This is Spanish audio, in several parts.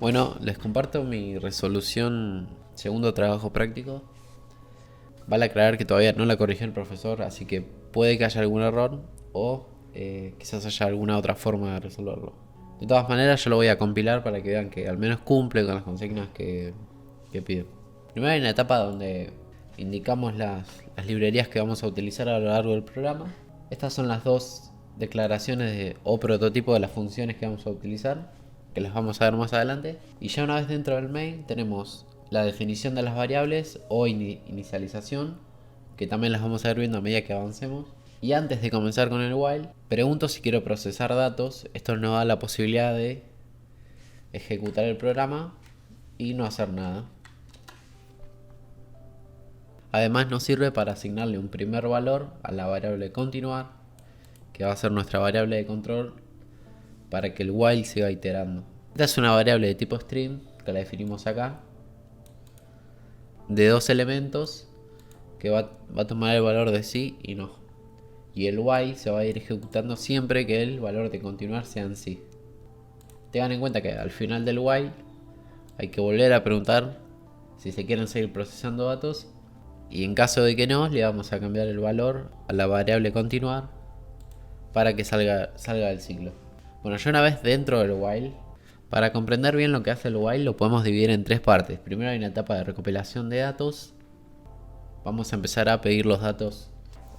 Bueno, les comparto mi resolución segundo trabajo práctico. Vale aclarar que todavía no la corrigió el profesor, así que puede que haya algún error o quizás haya alguna otra forma de resolverlo. De todas maneras, yo lo voy a compilar para que vean que al menos cumple con las consignas que pido. Primero hay una etapa donde indicamos las librerías que vamos a utilizar a lo largo del programa. Estas son las dos declaraciones o prototipo de las funciones que vamos a utilizar, que las vamos a ver más adelante. Y ya una vez dentro del main tenemos la definición de las variables o inicialización, que también las vamos a ir viendo a medida que avancemos. Y antes de comenzar con el while, pregunto si quiero procesar datos. Esto nos da la posibilidad de ejecutar el programa y no hacer nada. Además nos sirve para asignarle un primer valor a la variable continuar, que va a ser nuestra variable de control para que el while siga iterando. Esta es una variable de tipo string, que la definimos acá, de dos elementos, que va a tomar el valor de sí y no. Y el while se va a ir ejecutando siempre que el valor de continuar sea en sí. Tengan en cuenta que al final del while hay que volver a preguntar si se quieren seguir procesando datos, y en caso de que no, le vamos a cambiar el valor a la variable continuar para que salga del ciclo. Bueno, ya una vez dentro del while, para comprender bien lo que hace el while lo podemos dividir en tres partes. Primero hay una etapa de recopilación de datos. Vamos a empezar a pedir los datos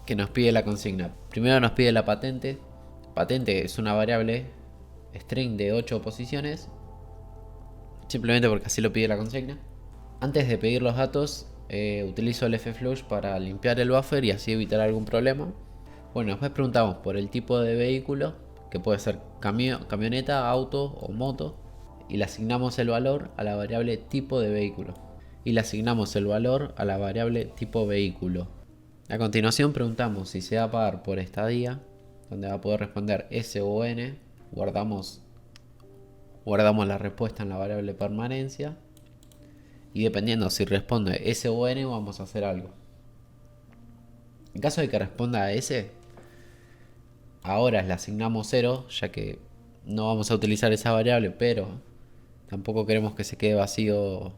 que nos pide la consigna. Primero nos pide la patente. Patente es una variable string de 8 posiciones, simplemente porque así lo pide la consigna. Antes de pedir los datos, utilizo el fflush para limpiar el buffer y así evitar algún problema. Bueno, después preguntamos por el tipo de vehículo, que puede ser camioneta, auto o moto, y le asignamos el valor a la variable tipo de vehículo. Y le asignamos el valor a la variable tipo vehículo. A continuación preguntamos si se va a pagar por estadía, donde va a poder responder S o N. Guardamos la respuesta en la variable permanencia. Y dependiendo si responde S o N, vamos a hacer algo. En caso de que responda a S, ahora le asignamos 0, ya que no vamos a utilizar esa variable, pero tampoco queremos que se quede vacío.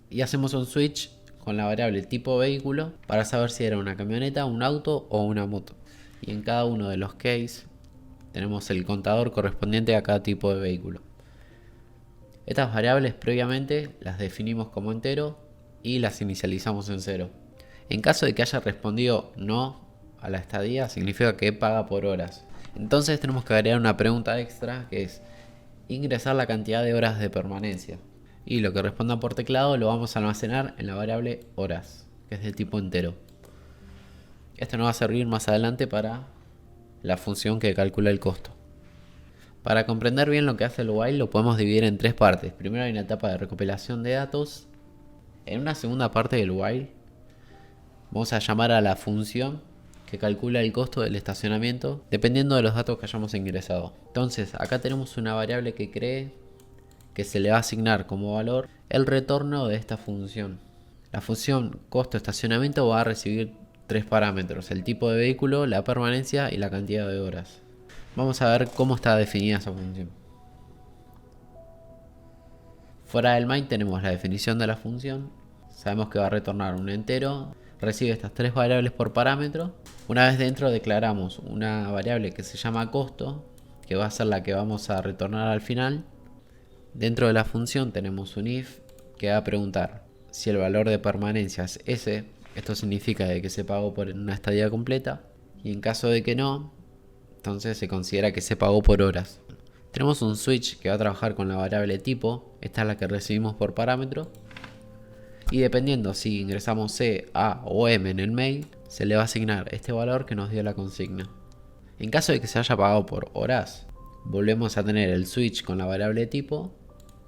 Y hacemos un switch con la variable tipo vehículo para saber si era una camioneta, un auto o una moto. Y en cada uno de los cases tenemos el contador correspondiente a cada tipo de vehículo. Estas variables previamente las definimos como entero y las inicializamos en 0. En caso de que haya respondido no a la estadía, significa que paga por horas. Entonces tenemos que agregar una pregunta extra, que es ingresar la cantidad de horas de permanencia. Y lo que responda por teclado lo vamos a almacenar en la variable horas, que es de tipo entero. Esto nos va a servir más adelante para la función que calcula el costo. Para comprender bien lo que hace el while lo podemos dividir en tres partes. Primero hay una etapa de recopilación de datos. En una segunda parte del while vamos a llamar a la función que calcula el costo del estacionamiento dependiendo de los datos que hayamos ingresado. Entonces acá tenemos una variable que cree que se le va a asignar como valor el retorno de esta función. La función costo estacionamiento va a recibir tres parámetros: el tipo de vehículo, la permanencia y la cantidad de horas. Vamos a ver cómo está definida esa función. Fuera del main tenemos la definición de la función. Sabemos que va a retornar un entero. Recibe estas tres variables por parámetro. Una vez dentro declaramos una variable que se llama costo, que va a ser la que vamos a retornar al final. Dentro de la función tenemos un if que va a preguntar si el valor de permanencia es S. Esto significa que se pagó por una estadía completa. Y en caso de que no, entonces se considera que se pagó por horas. Tenemos un switch que va a trabajar con la variable tipo. Esta es la que recibimos por parámetro. Y dependiendo si ingresamos C, A o M en el mail, se le va a asignar este valor que nos dio la consigna. En caso de que se haya pagado por horas, volvemos a tener el switch con la variable tipo.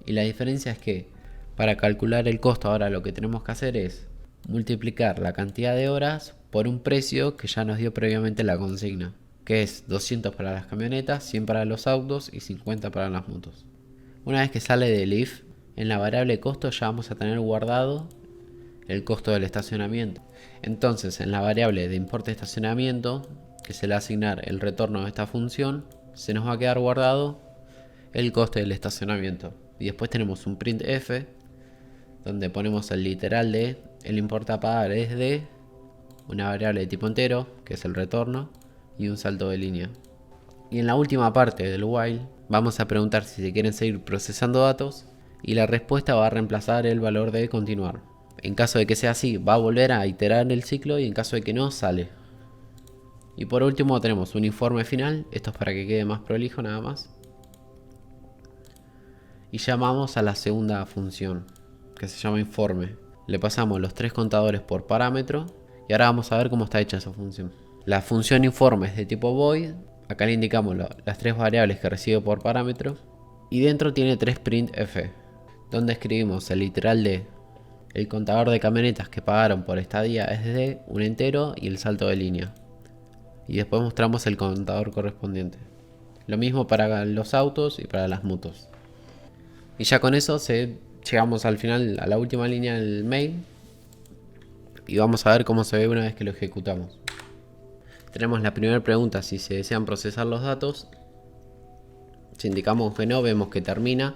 Y la diferencia es que para calcular el costo ahora lo que tenemos que hacer es multiplicar la cantidad de horas por un precio que ya nos dio previamente la consigna, que es 200 para las camionetas, 100 para los autos y 50 para las motos. Una vez que sale del if, en la variable costo ya vamos a tener guardado el costo del estacionamiento. Entonces en la variable de importe estacionamiento, que se le va a asignar el retorno de esta función, se nos va a quedar guardado el coste del estacionamiento. Y después tenemos un printf, donde ponemos el literal de el importa pagar es de una variable de tipo entero, que es el retorno, y un salto de línea. Y en la última parte del while vamos a preguntar si se quieren seguir procesando datos, y la respuesta va a reemplazar el valor de continuar. En caso de que sea así, va a volver a iterar el ciclo, y en caso de que no, sale. Y por último tenemos un informe final, esto es para que quede más prolijo nada más. Y llamamos a la segunda función, que se llama informe. Le pasamos los 3 contadores por parámetro, y ahora vamos a ver cómo está hecha esa función. La función informe es de tipo void, acá le indicamos las 3 variables que recibe por parámetro, y dentro tiene 3 printf, donde escribimos el literal de el contador de camionetas que pagaron por estadía es de un entero y el salto de línea. Y después mostramos el contador correspondiente. Lo mismo para los autos y para las motos. Y ya con eso llegamos al final, a la última línea del main. Y vamos a ver cómo se ve una vez que lo ejecutamos. Tenemos la primera pregunta, si se desean procesar los datos. Si indicamos que no, vemos que termina.